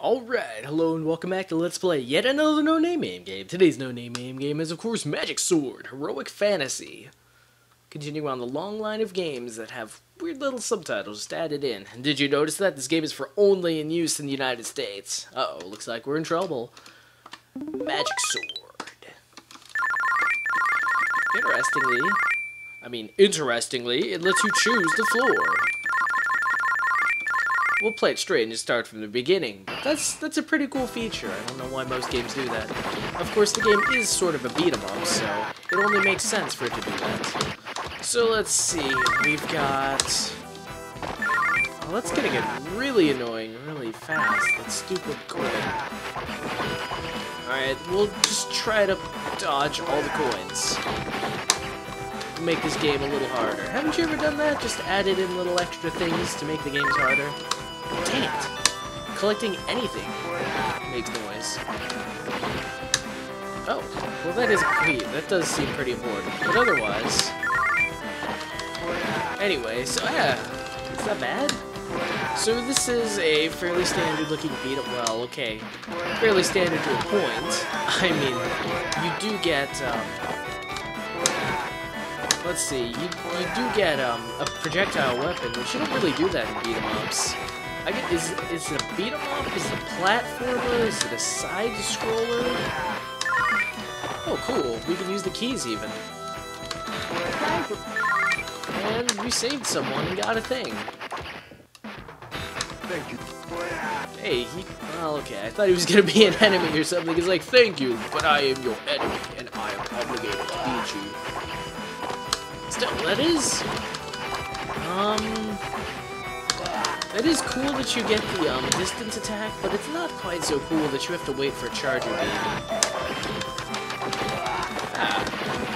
Alright, hello and welcome back to Let's Play yet another no-name MAME game. Today's no-name MAME game is, of course, Magic Sword, Heroic Fantasy. Continuing on the long line of games that have weird little subtitles just added in. And did you notice that? This game is for only in use in the United States. Uh-oh, looks like we're in trouble. Magic Sword. Interestingly, it lets you choose the floor. We'll play it straight and just start from the beginning. That's a pretty cool feature. I don't know why most games do that. Of course, the game is sort of a beat-em-up, so it only makes sense for it to do that. So let's see, we've got... Well, that's gonna get really annoying really fast, that stupid coin. Alright, we'll just try to dodge all the coins. Make this game a little harder. Haven't you ever done that? Just added in little extra things to make the games harder? Dang it! Collecting anything makes noise. Oh, well that is that does seem pretty important. But otherwise... Anyway, so yeah, it's not bad. So this is a fairly standard looking beat-up, well, okay, fairly standard to a point. I mean, you do get, let's see, you do get a projectile weapon, which you don't really do that in beat-em-ups. Is it a beat-em-up? Is it a platformer? Is it a side-scroller? Oh, cool. We can use the keys, even. And we saved someone and got a thing. Thank you. Hey, well, okay, I thought he was gonna be an enemy or something. He's like, thank you, but I am your enemy, and I am obligated to beat you. Still, that is cool that you get the, distance attack, but it's not quite so cool that you have to wait for a charger beam.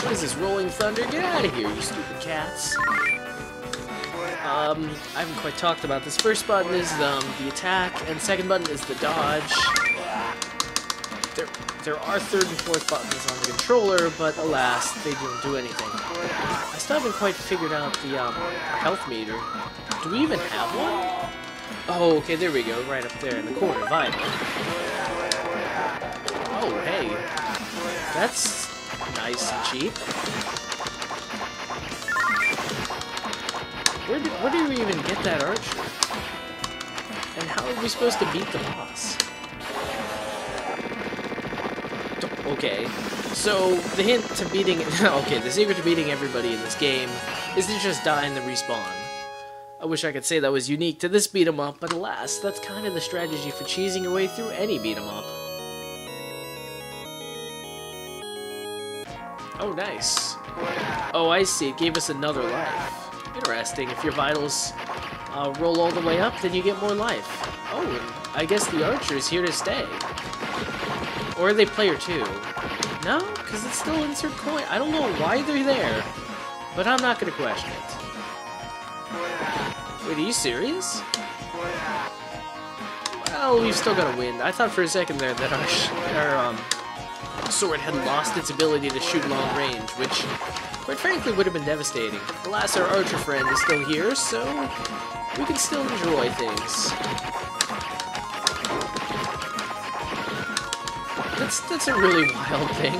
What is this, Rolling Thunder? Get out of here, you stupid cats. I haven't quite talked about this. First button is, the attack, and second button is the dodge. There are third and fourth buttons on the controller, but alas, they don't do anything. I still haven't quite figured out the, health meter. Do we even have one? Oh, okay, there we go, right up there in the corner, Vine. Oh, hey. That's nice and cheap. Where do we even get that archer? And how are we supposed to beat the boss? Okay, so the hint to beating... okay, the secret to beating everybody in this game is to just die and then respawn. I wish I could say that was unique to this beat-em-up, but alas, that's kind of the strategy for cheesing your way through any beat-em-up. Oh, nice. Oh, I see, it gave us another life. Interesting, if your vitals roll all the way up, then you get more life. Oh, and I guess the archer is here to stay. Or are they player 2? No, because it's still insert coin. I don't know why they're there, but I'm not going to question it. Wait, are you serious? Well, we've still got to win. I thought for a second there that our sword had lost its ability to shoot long range, which, quite frankly, would have been devastating. Alas, our archer friend is still here, so we can still enjoy things. That's a really wild thing.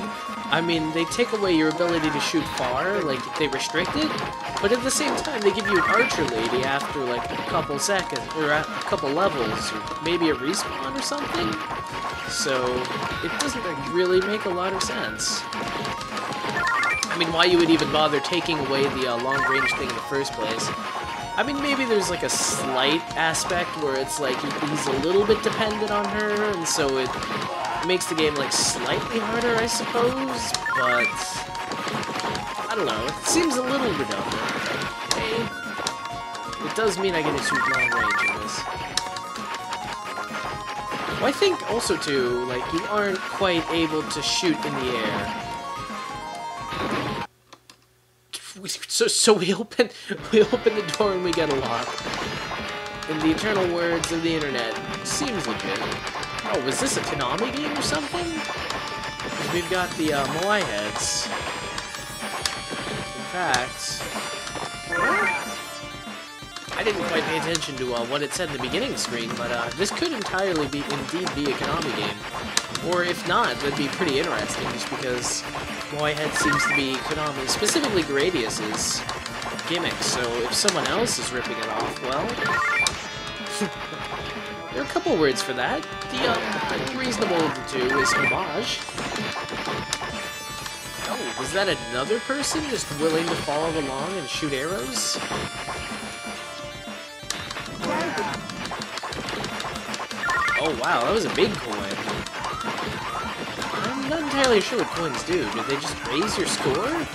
I mean, they take away your ability to shoot far, like, they restrict it, but at the same time, they give you an archer lady after, like, a couple seconds, or a couple levels, or maybe a respawn or something. So, it doesn't really make a lot of sense. I mean, why you would even bother taking away the long-range thing in the first place. I mean, maybe there's, like, a slight aspect where it's, like, he's a little bit dependent on her, and so it makes the game, like, slightly harder, I suppose, but I don't know, it seems a little redundant. Okay. It does mean I get to shoot long range in this. Well, I think also, too, like, you aren't quite able to shoot in the air. So we open the door and we get a lock. In the eternal words of the internet, seems legit. Oh, was this a Konami game or something? We've got the Moai heads. In fact, I didn't quite pay attention to what it said in the beginning screen, but this could entirely be indeed be a Konami game. Or if not, that'd be pretty interesting, just because Whitehead seems to be Konami, specifically Gradius's gimmick, so if someone else is ripping it off, well... there are a couple words for that. The reasonable of the two is homage. Oh, was that another person just willing to follow along and shoot arrows? Oh wow, that was a big coin. I'm not entirely sure what coins do. Do they just raise your score?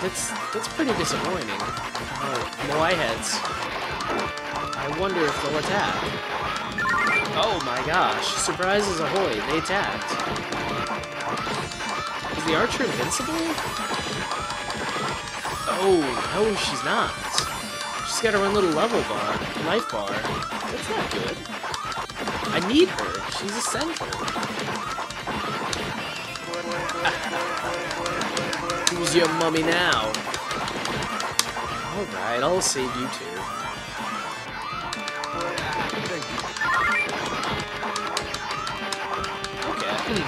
That's pretty disappointing. Oh, Moai heads. I wonder if they'll attack. Oh my gosh, surprises ahoy, they attacked. Is the archer invincible? Oh, no, she's not. She's got her own little level bar, life bar. That's not good. I need her. She's essential. Who's your mummy now? Alright, I'll save you too. Okay.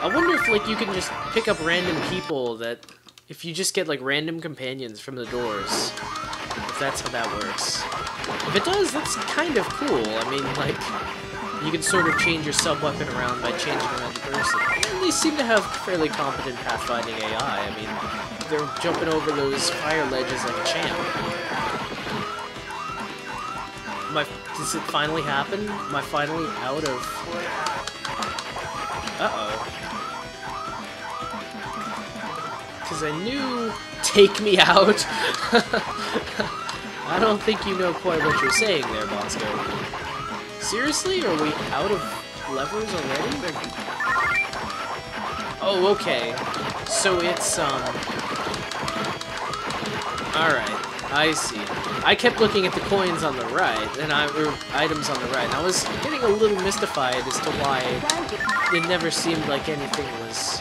I wonder if, like, you can just pick up random people that... If you just get, like, random companions from the doors. If that's how that works. If it does, that's kind of cool. I mean, like... You can sort of change your sub-weapon around by changing around the person. And they seem to have fairly competent pathfinding AI. I mean, they're jumping over those fire ledges like a champ. Does it finally happen? Am I finally out of... Uh-oh. Because I knew... Take me out! I don't think you know quite what you're saying there, Bosco. Seriously? Are we out of levers already? Oh, okay. So it's, Alright, I see. I kept looking at the coins on the right, or items on the right, and I was getting a little mystified as to why it never seemed like anything was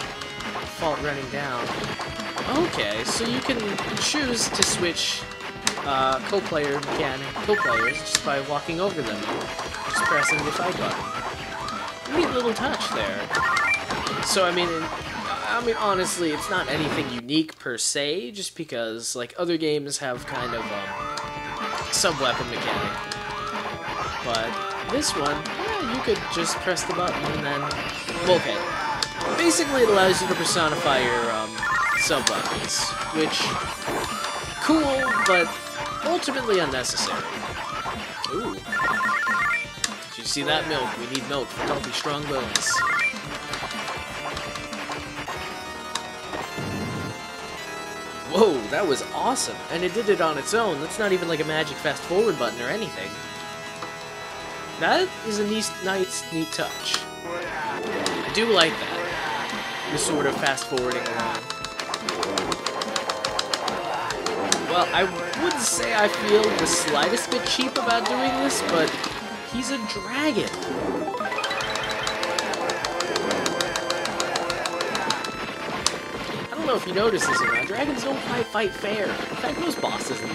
fault running down. Okay, so you can choose to switch co-players just by walking over them. Just pressing the fight button. Neat little touch there. So I mean, honestly, it's not anything unique per se, just because like other games have kind of sub-weapon mechanic. But this one, yeah, you could just press the button and then, well, okay. Basically, it allows you to personify your sub-weapons, which cool, but ultimately unnecessary. Ooh. Did you see that milk? We need milk for healthy, strong bones. Whoa, that was awesome. And it did it on its own. That's not even like a magic fast forward button or anything. That is a neat touch. I do like that. The sort of fast forwarding along. Well, I wouldn't say I feel the slightest bit cheap about doing this, but he's a dragon. I don't know if you notice this or not. Dragons don't quite fight fair. In fact, most bosses in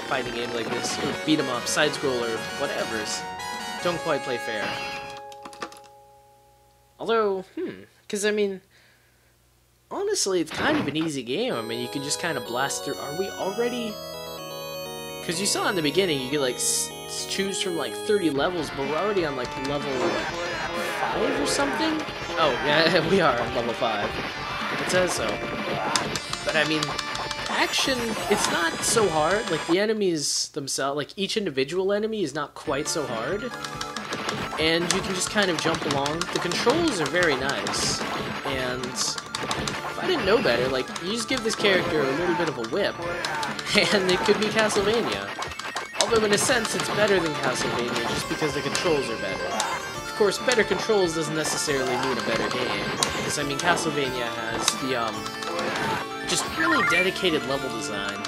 fighting games like this, or beat 'em up, side-scroller, whatevers, don't quite play fair. Although, because I mean... Honestly, it's kind of an easy game. I mean, you can just kind of blast through. Are we already... Because you saw in the beginning, you could, like, choose from, like, 30 levels, but we're already on, like, level, like, 5 or something? Oh, yeah, we are on level 5. It says so. But, I mean, action, it's not so hard. Like, the enemies themselves, like, each individual enemy is not quite so hard. And you can just kind of jump along. The controls are very nice. And... if I didn't know better, like, you just give this character a little bit of a whip, and it could be Castlevania. Although, in a sense, it's better than Castlevania, just because the controls are better. Of course, better controls doesn't necessarily mean a better game, because, I mean, Castlevania has the, just really dedicated level design.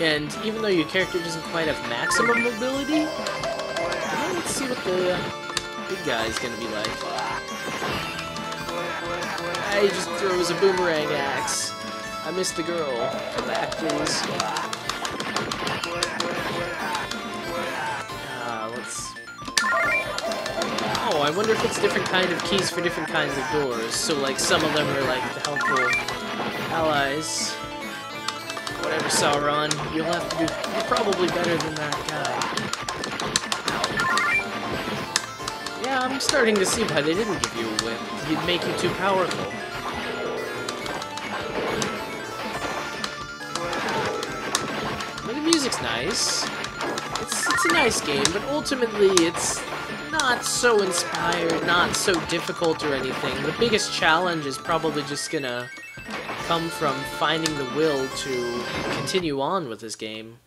And even though your character doesn't quite have maximum mobility, well, let's see what the big guy is gonna be like. He just throws a boomerang axe. I missed the girl. Come back, please. Oh, I wonder if it's different kind of keys for different kinds of doors. So, like, some of them are, like, the helpful allies. Whatever, Sauron. You'll have to do... You're probably better than that guy. Yeah, I'm starting to see why they didn't give you a whip. He'd make you too powerful. But the music's nice. It's a nice game, but ultimately it's not so inspired, not so difficult or anything. The biggest challenge is probably just gonna come from finding the will to continue on with this game.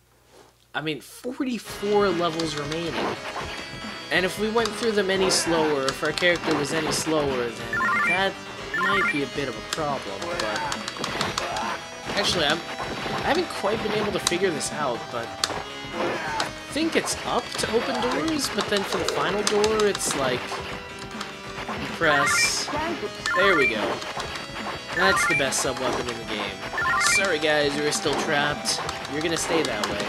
I mean, 44 levels remaining. And if we went through them any slower, if our character was any slower, then that might be a bit of a problem, but... Actually, I haven't quite been able to figure this out, but... I think it's up to open doors, but then for the final door, it's like... You press... There we go. That's the best sub-weapon in the game. Sorry guys, you're still trapped. You're gonna stay that way.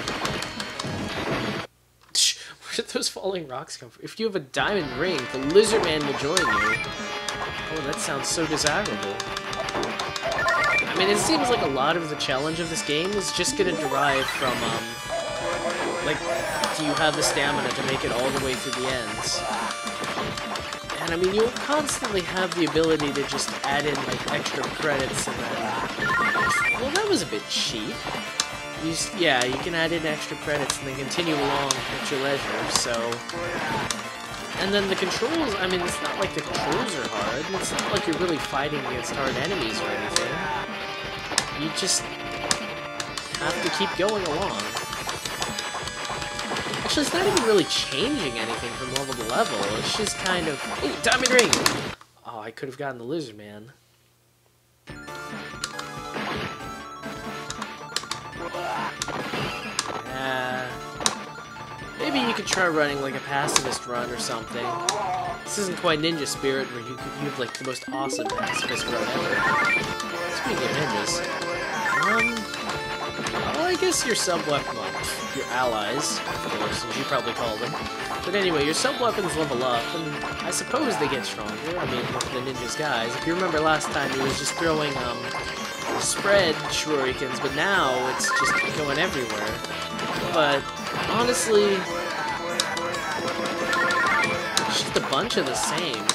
Where did those falling rocks come from? If you have a diamond ring, the lizard man will join you. Oh, that sounds so desirable. I mean, it seems like a lot of the challenge of this game is just gonna derive from, like, do you have the stamina to make it all the way through the ends? And I mean, you'll constantly have the ability to just add in, like, extra credits and then... Well, that was a bit cheap. Yeah, you can add in extra credits and then continue along at your leisure, so... And then the controls, I mean, it's not like the controls are hard. It's not like you're really fighting against hard enemies or anything. You just have to keep going along. Actually, it's not even really changing anything from level to level. It's just kind of... Ooh, diamond ring! Oh, I could have gotten the lizard man. Maybe you could try running like a pacifist run or something. This isn't quite Ninja Spirit, where you have like the most awesome pacifist run ever. Speaking of ninjas, well, I guess your sub-weapon, your allies, of course, as you probably call them. But anyway, your sub-weapons level up, and I suppose they get stronger. I mean, with the ninjas guys. If you remember last time, he was just throwing spread shurikens, but now it's just going everywhere. But honestly, it's just a bunch of the same.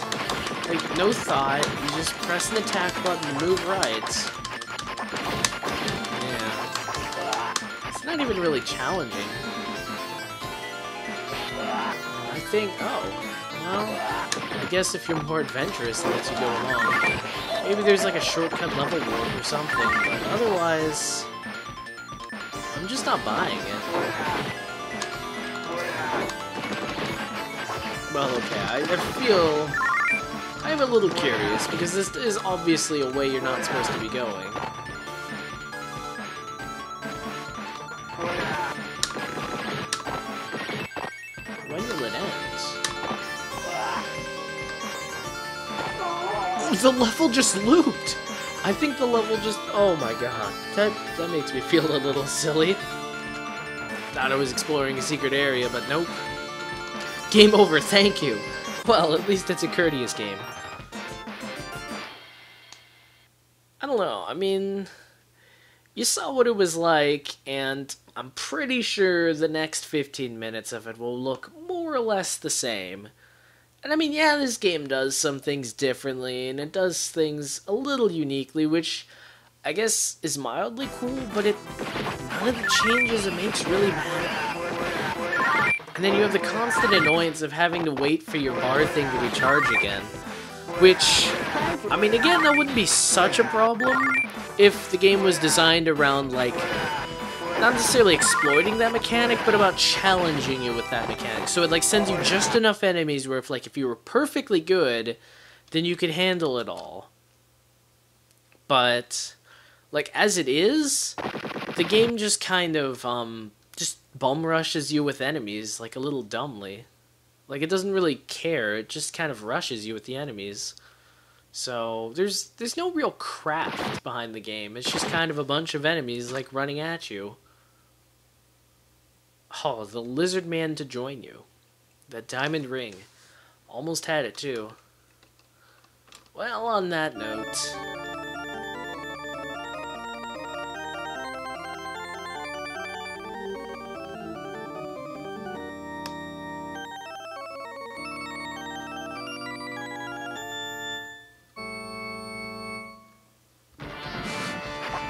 Like, no thought, you just press an attack button and move right. Yeah. It's not even really challenging. I think, oh, well, I guess if you're more adventurous, it lets you go along. Maybe there's like a shortcut level warp or something, but otherwise, I'm just not buying it. Well, okay, I'm a little curious, because this is obviously a way you're not supposed to be going. When will it end? The level just looped! I think the level just... Oh my god. That makes me feel a little silly. Thought I was exploring a secret area, but nope. Game over, thank you. Well, at least it's a courteous game. I don't know, I mean... You saw what it was like, and I'm pretty sure the next 15 minutes of it will look more or less the same. And I mean, yeah, this game does some things differently, and it does things a little uniquely, which I guess is mildly cool, but none of the changes it makes really matter. And then you have the constant annoyance of having to wait for your bar thing to recharge again. Which, I mean, again, that wouldn't be such a problem if the game was designed around, like, not necessarily exploiting that mechanic, but about challenging you with that mechanic. So it, like, sends you just enough enemies where if you were perfectly good, then you could handle it all. But, like, as it is, the game just kind of, just bum rushes you with enemies, like, a little dumbly. Like, it doesn't really care, it just kind of rushes you with the enemies. So, there's no real craft behind the game, it's just kind of a bunch of enemies, like, running at you. Oh, the lizard man to join you. The diamond ring. Almost had it, too. Well, on that note...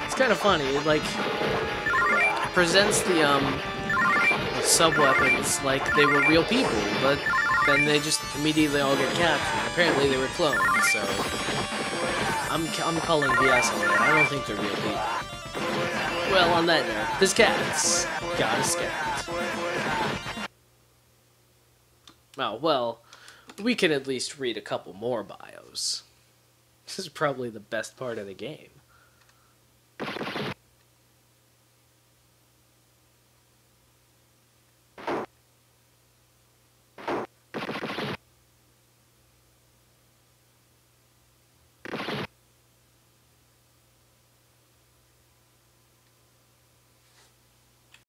It's kind of funny, it, like, presents the sub-weapons like they were real people, but then they just immediately all get captured. Apparently they were clones, so... I'm calling BS on that. I don't think they're real people. Well, on that note, this cat's got a scat. Oh, well, we can at least read a couple more bios. This is probably the best part of the game.